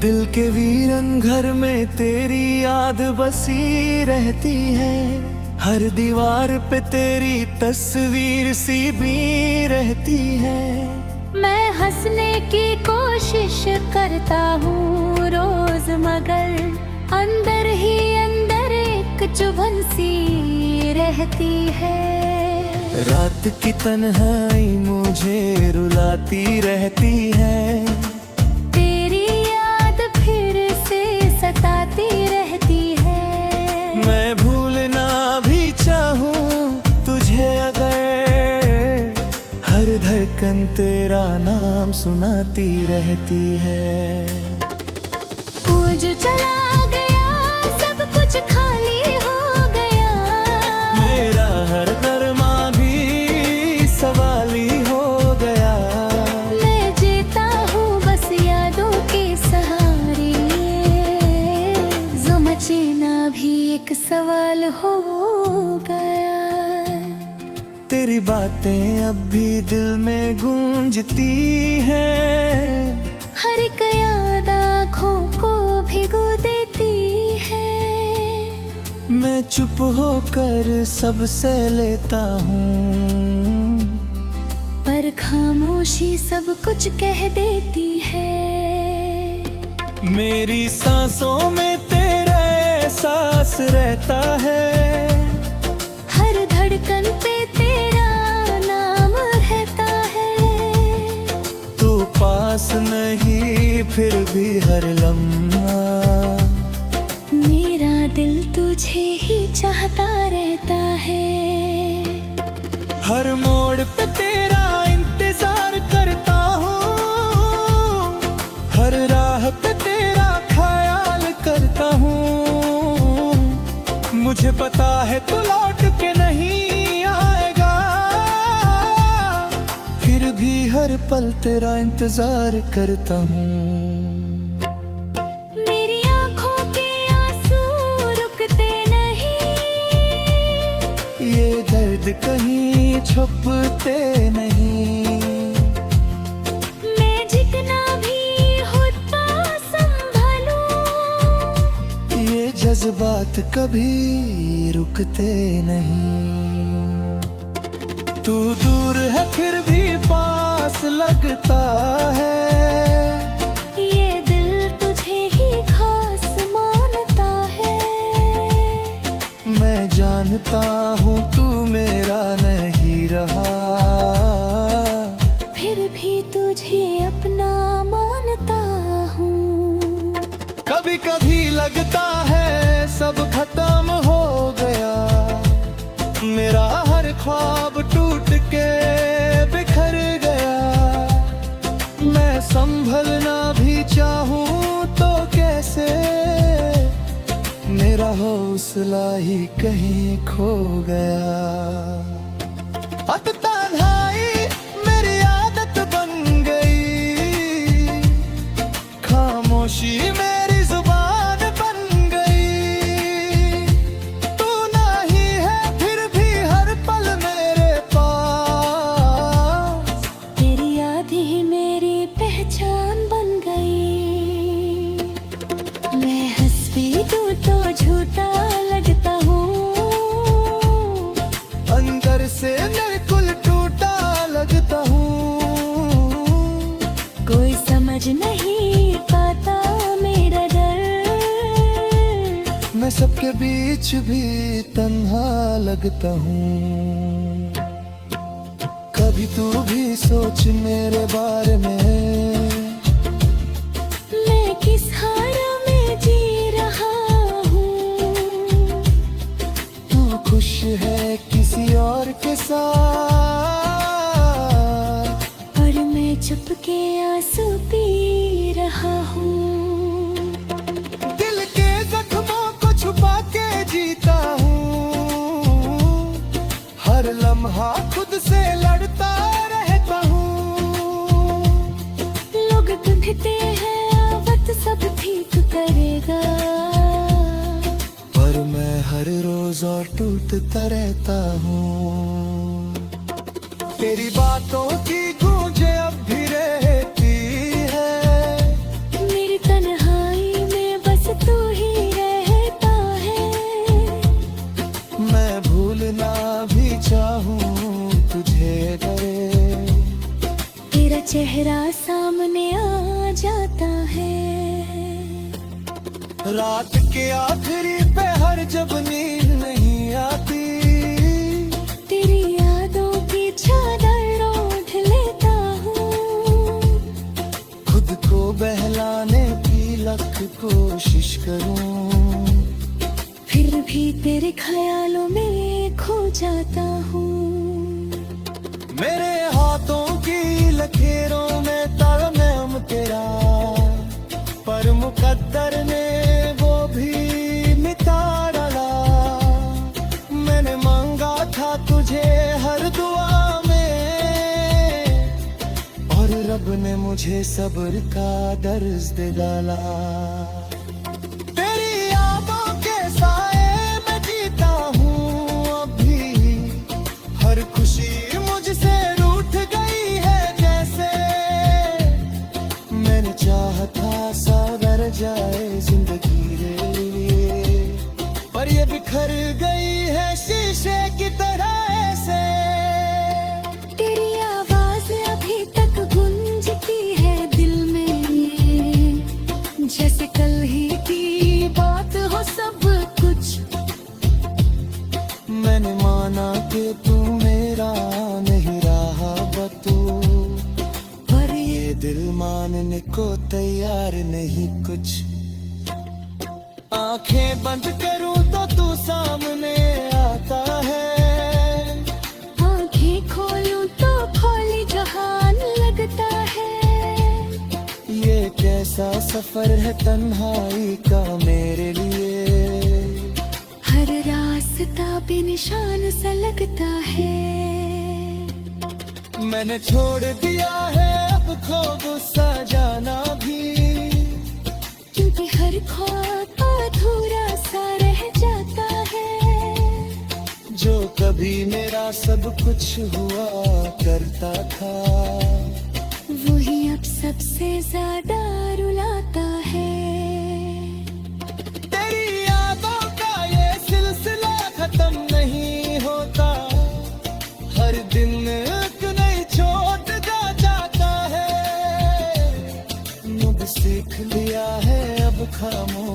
दिल के वीरन घर में तेरी याद बसी रहती है। हर दीवार पे तेरी तस्वीर सी भी रहती है। मैं हंसने की कोशिश करता हूँ रोज, मगर अंदर ही अंदर एक चुभन सी रहती है। रात की तन्हाई मुझे रुलाती रहती है। तेरी याद फिर से सताती रहती है। मैं भूलना भी चाहूँ तुझे अगर, हर धड़कन तेरा नाम सुनाती रहती है। पूज चला गया, सब कुछ खाली हो गया। मेरा हर दरमा भी सवाली हो गया। मैं जीता हूँ बस यादों के सहारे, जो मचेना भी एक सवाल हो गया। तेरी बातें अब भी दिल में गूंजती हैं। हर एक याद आँखों को भिगो देती है। मैं चुप होकर सबसे लेता हूँ, पर खामोशी सब कुछ कह देती है। मेरी सांसों में तेरा एहसास रहता है। हर धड़कन पे तेरा नाम रहता है। तू पास नहीं फिर भी हर लम्हा, मेरा दिल तुझे ही चाहता रहता है। हर मोड़ पे तेरा इंतजार करता हूँ। हर राह पे तेरा ख्याल करता हूँ। मुझे पता है तू लौट के नहीं आएगा, फिर भी हर पल तेरा इंतजार करता हूँ। मेरी आँखों के आंसू रुकते नहीं। ये दर्द कहीं छुपते नहीं। मैं जितना भी होता संभलूं, ये जज्बात कभी रुकते नहीं। तू दूर है फिर भी पास लगता है। ये दिल तुझे ही खास मानता है। मैं जानता हूँ तू मेरा नहीं रहा, फिर भी तुझे अपना मानता हूँ। कभी कभी लगता है सब खत्म हो गया। मेरा हर ख्वाब टूट के बिखर गया। मैं संभलना भी चाहूँ तो कैसे, मेरा हौसला ही कहीं खो गया। अब तन्हाई मेरी आदत बन गई। खामोशी मेरी जुबान बन गई। तू नहीं है फिर भी हर पल मेरे पास। तेरी याद ही मेरी पहचान बन गई। मैं हंस भी दूँ तो झूठा लगता हूँ। अंदर से बिल्कुल टूटा लगता हूँ। कोई समझ नहीं पाता मेरा डर। मैं सबके बीच भी तन्हा लगता हूँ। कभी तू भी सोच मेरे बारे में। मैं किस हाल में जी रहा हूँ। तू खुश है किसी और के साथ, और मैं चुपके आंसू पी रहा हूँ। दिल के जख्मों को छुपा के जीता हूँ। हर लम्हा खुद से लड़ता रहता हूँ। टूटता रहता हूँ। तेरी बातों की गूंजे अब भी रहती है, मेरी तन्हाई में बस तू ही रहता है। मैं भूलना भी चाहूँ तुझे डरे, तेरा चेहरा सामने आ जाता है। रात के आखिरी पहर जब नींद नहीं आती, तेरी यादों की चादर ओढ़ लेता हूँ। खुद को बहलाने की लाख कोशिश करूँ, फिर भी तेरे ख्यालों में खो जाता हूँ। मेरे हाथों की लकीरों में तालमेल तेरा, पर मुकद्दर ने वो भी मिटा डाला। मैंने मांगा था तुझे हर दुआ में, और रब ने मुझे सब्र का दर्ज दे डाला। तेरी यादों के साए में जीता हूँ अभी, हर खुशी मुझसे रूठ गई है जैसे। मैंने चाहा था सावर जाए जिंदगी रे, पर ये बिखर गई है शीशे की तरह ऐसे। तेरी आवाज अभी तक गूंजती है दिल में, जैसे कल ही की बात हो सब कुछ। मैंने माना कि तू मेरा नहीं रहा बतू, पर ये दिल मानने को तैयार नहीं कुछ। आंखें बंद करूं तो तू सामने आता है, आंखें खोलूं तो खाली जहान लगता है। ये कैसा सफर है तन्हाई का मेरे लिए, हर रास्ता बेनिशान सा लगता है। मैंने छोड़ दिया है अब खो गुस्सा जाना भी, क्योंकि हर ख्वाब अधूरा सा रह जाता है। जो कभी मेरा सब कुछ हुआ करता था, वही अब सबसे ज्यादा रुलाता है। तेरी यादों का ये सिलसिला खत्म नहीं होता, हर दिन एक नई चोट जा जाता है। मुझ सीख लिया है अब खामोश